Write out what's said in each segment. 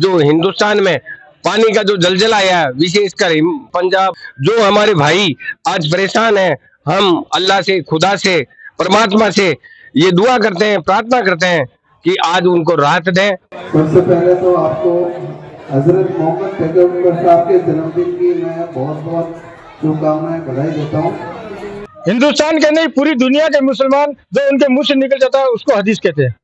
जो हिंदुस्तान में पानी का जो जलजला आया है, विशेषकर पंजाब, जो हमारे भाई आज परेशान है, हम अल्लाह से, खुदा से, परमात्मा से ये दुआ करते हैं, प्रार्थना करते हैं कि आज उनको राहत दें। सबसे पहले तो आपको हजरत मोहम्मद पैगंबर साहब के जन्मदिन की मैं बहुत बहुत शुभकामनाएं, बधाई देता हूँ। हिंदुस्तान के नहीं, पूरी दुनिया के मुसलमान जो उनके मुंह से निकल जाता है उसको हदीस कहते हैं।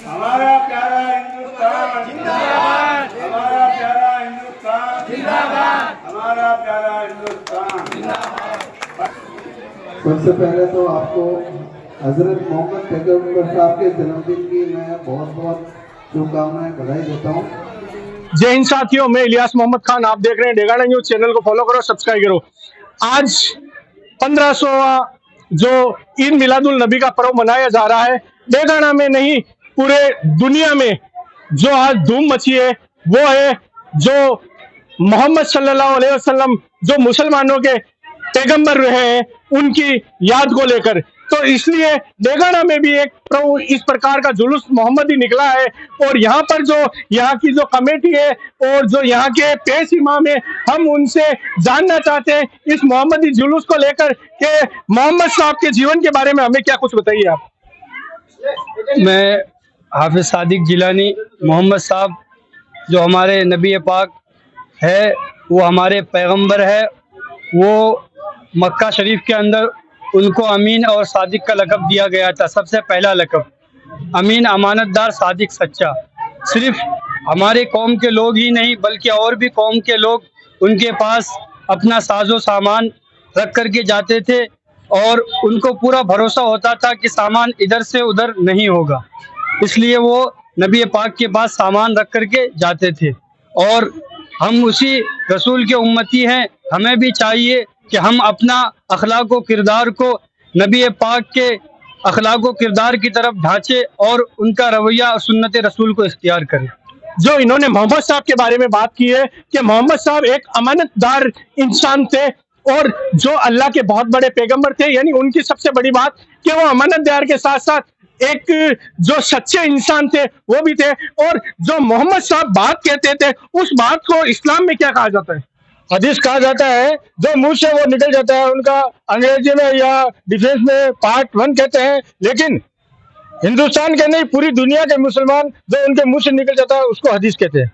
हमारा प्यारा हिंदुस्तान जिंदाबाद, हमारा प्यारा हिंदुस्तान जिंदाबाद, हमारा प्यारा हिंदुस्तान जिंदाबाद। सबसे पहले तो आपको हजरत मोहम्मद पैगंबर साहब के जन्मदिन की मैं बहुत बहुत शुभकामनाएं, बधाई देता हूँ। जय हिंद साथियों, मैं इलियास मोहम्मद खान, आप देख रहे हैं डेगाना न्यूज। चैनल को फॉलो करो, सब्सक्राइब करो। आज 1500वां जो ईद मिलादुल नबी का पर्व मनाया जा रहा है, डेगाना में नहीं पूरे दुनिया में जो आज धूम मची है वो है जो मोहम्मद सल्लल्लाहु अलैहि वसल्लम जो मुसलमानों के पैगंबर रहे हैं उनकी याद को लेकर। तो इसलिए डेगाना में भी एक प्रभु इस प्रकार का जुलूस मोहम्मदी निकला है। और यहाँ पर जो यहाँ की जो कमेटी है और जो यहाँ के पेश इमाम है, हम उनसे जानना चाहते हैं इस मोहम्मदी जुलूस को लेकर कि मोहम्मद साहब के जीवन के बारे में हमें क्या कुछ बताइए आप। मैं हाफिज सादिक जिलानी, मोहम्मद साहब जो हमारे नबी पाक है, वो हमारे पैगंबर है। वो मक्का शरीफ के अंदर उनको अमीन और सादिक का लक़ब दिया गया था। सबसे पहला लक़ब अमीन, अमानतदार, सादिक, सच्चा। सिर्फ हमारे कौम के लोग ही नहीं बल्कि और भी कौम के लोग उनके पास अपना साजो सामान रख कर के जाते थे और उनको पूरा भरोसा होता था कि सामान इधर से उधर नहीं होगा, इसलिए वो नबी पाक के पास सामान रख कर के जाते थे। और हम उसी रसूल के उम्मती हैं, हमें भी चाहिए कि हम अपना अखलाक व किरदार को नबी पाक के अखलाक व किरदार की तरफ ढांचे और उनका रवैया और सुन्नत रसूल को इख्तियार करें। जो इन्होंने मोहम्मद साहब के बारे में बात की है कि मोहम्मद साहब एक अमानतदार इंसान थे और जो अल्लाह के बहुत बड़े पैगंबर थे, यानी उनकी सबसे बड़ी बात कि वो अमानतदार के साथ साथ एक जो सच्चे इंसान थे वो भी थे। और जो मोहम्मद साहब बात कहते थे उस बात को इस्लाम में क्या कहा जाता है? हदीस कहा जाता है। जो मुंह से वो निकल जाता है उनका अंग्रेजी में या डिफेंस में पार्ट 1 कहते हैं, लेकिन हिंदुस्तान के नहीं पूरी दुनिया के मुसलमान जो उनके मुंह से निकल जाता है उसको हदीस कहते हैं।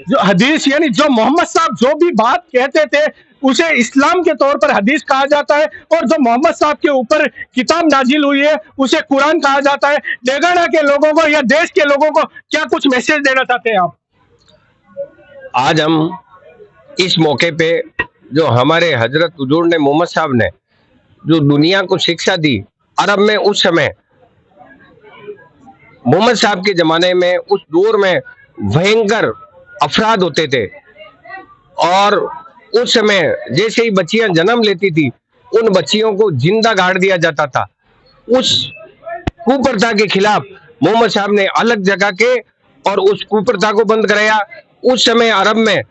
जो हदीस यानी जो मोहम्मद साहब जो भी बात कहते थे उसे इस्लाम के तौर पर हदीस कहा जाता है। और जो मोहम्मद साहब के ऊपर किताब नाजिल हुई है उसे कुरान कहा जाता है। डेगाना के लोगों को या देश के लोगों को क्या कुछ मैसेज देना चाहते हैं आप? आज हम इस मौके पे जो हमारे हजरत हुजूर ने, मोहम्मद साहब ने जो दुनिया को शिक्षा दी, अरब में उस समय मोहम्मद साहब के जमाने में उस दौर में भयंकर अफराद होते थे और उस समय जैसे ही बच्चियां जन्म लेती थी उन बच्चियों को जिंदा गाड़ दिया जाता था। उस कुप्रथा के खिलाफ मोहम्मद साहब ने अलग जगह के और उस कुप्रथा को बंद कराया। उस समय अरब में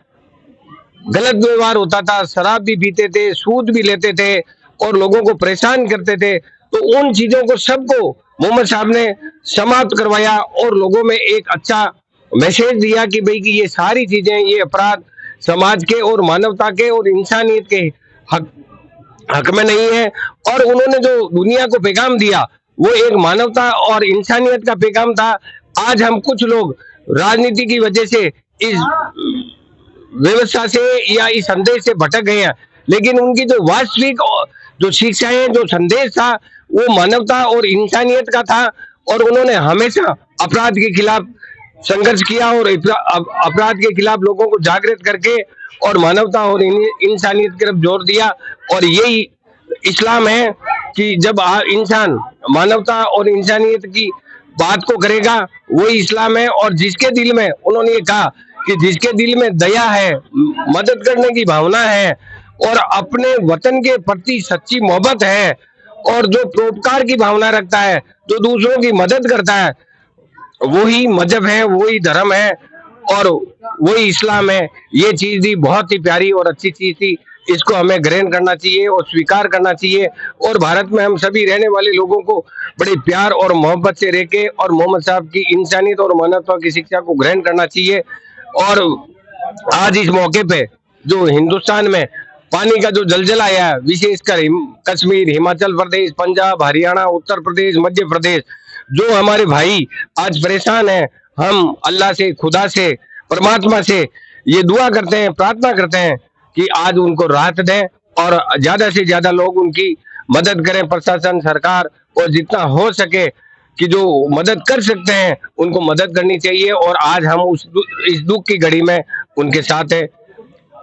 गलत व्यवहार होता था, शराब भी पीते थे, सूद भी लेते थे और लोगों को परेशान करते थे। तो उन चीजों को सबको मोहम्मद साहब ने समाप्त करवाया और लोगों में एक अच्छा मैसेज दिया कि भाई कि ये सारी चीजें, ये अपराध समाज के और मानवता के और इंसानियत के हक में नहीं है। और उन्होंने जो दुनिया को पैगाम दिया वो एक मानवता और इंसानियत का पैगाम था। आज हम कुछ लोग राजनीति की वजह से इस व्यवस्था से या इस संदेश से भटक गए हैं, लेकिन उनकी जो वास्तविक जो शिक्षाएं, जो संदेश था वो मानवता और इंसानियत का था। और उन्होंने हमेशा अपराध के खिलाफ संघर्ष किया और अपराध के खिलाफ लोगों को जागृत करके और मानवता और इंसानियत की तरफ जोर दिया। और यही इस्लाम है कि जब इंसान मानवता और इंसानियत की बात को करेगा वही इस्लाम है। और जिसके दिल में, उन्होंने ये कहा कि जिसके दिल में दया है, मदद करने की भावना है और अपने वतन के प्रति सच्ची मोहब्बत है और जो परोपकार की भावना रखता है, जो दूसरों की मदद करता है, वही मजहब है, वही धर्म है और वही इस्लाम है। ये चीज भी बहुत ही प्यारी और अच्छी चीज थी। इसको हमें ग्रहण करना चाहिए और स्वीकार करना चाहिए। और भारत में हम सभी रहने वाले लोगों को बड़े प्यार और मोहब्बत से रह के और मोहम्मद साहब की इंसानियत और मानवता की शिक्षा को ग्रहण करना चाहिए। और आज इस मौके पे जो हिंदुस्तान में पानी का जो जलजला आया है, विशेषकर कश्मीर, हिमाचल प्रदेश, पंजाब, हरियाणा, उत्तर प्रदेश, मध्य प्रदेश, जो हमारे भाई आज परेशान हैं, हम अल्लाह से, खुदा से, परमात्मा से ये दुआ करते हैं, प्रार्थना करते हैं कि आज उनको राहत दें और ज्यादा से ज्यादा लोग उनकी मदद करें। प्रशासन, सरकार और जितना हो सके कि जो मदद कर सकते हैं उनको मदद करनी चाहिए। और आज हम इस दुख की घड़ी में उनके साथ हैं।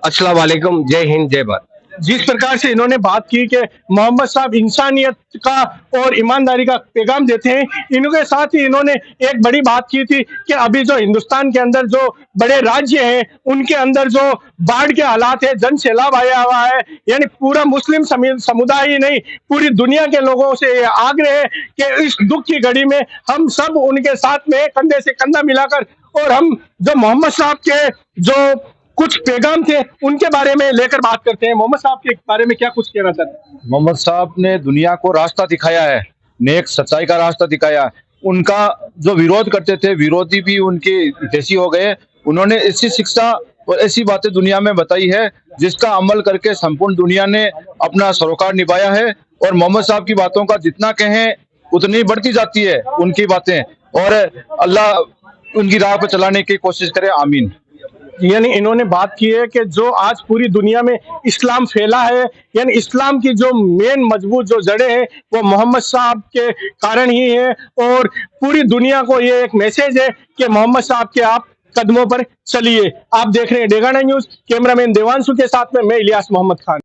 अस्सलाम वालेकुम, जय हिंद, जय भारत। जिस प्रकार से इन्होंने बात की कि मोहम्मद साहब इंसानियत का और ईमानदारी का पैगाम देते हैं, इनके साथ ही इन्होंने एक बड़ी बात की थी कि अभी जो हिंदुस्तान के अंदर जो बड़े राज्य हैं उनके अंदर जो बाढ़ के हालात है, जन सैलाब आया हुआ है, यानी पूरा मुस्लिम समुदाय ही नहीं पूरी दुनिया के लोगों से आग्रह है कि इस दुख की घड़ी में हम सब उनके साथ में कंधे से कंधा मिलाकर और हम जो मोहम्मद साहब के जो कुछ पैगाम थे उनके बारे में लेकर बात करते हैं। मोहम्मद साहब के बारे में क्या कुछ कहना चाहते हैं? मोहम्मद साहब ने दुनिया को रास्ता दिखाया है, नेक सच्चाई का रास्ता दिखाया है। उनका जो विरोध करते थे विरोधी भी उनके हितैषी हो गए। उन्होंने ऐसी शिक्षा और ऐसी बातें दुनिया में बताई है जिसका अमल करके संपूर्ण दुनिया ने अपना सरोकार निभाया है। और मोहम्मद साहब की बातों का जितना कहें उतनी बढ़ती जाती है उनकी बातें, और अल्लाह उनकी राह पर चलाने की कोशिश करे, आमीन। यानी इन्होंने बात की है कि जो आज पूरी दुनिया में इस्लाम फैला है, यानी इस्लाम की जो मेन मजबूत जो जड़ें हैं वो मोहम्मद साहब के कारण ही है। और पूरी दुनिया को ये एक मैसेज है कि मोहम्मद साहब के आप कदमों पर चलिए। आप देख रहे हैं डेगाना न्यूज, कैमरामैन देवांशु के साथ में मैं इलियास मोहम्मद खान।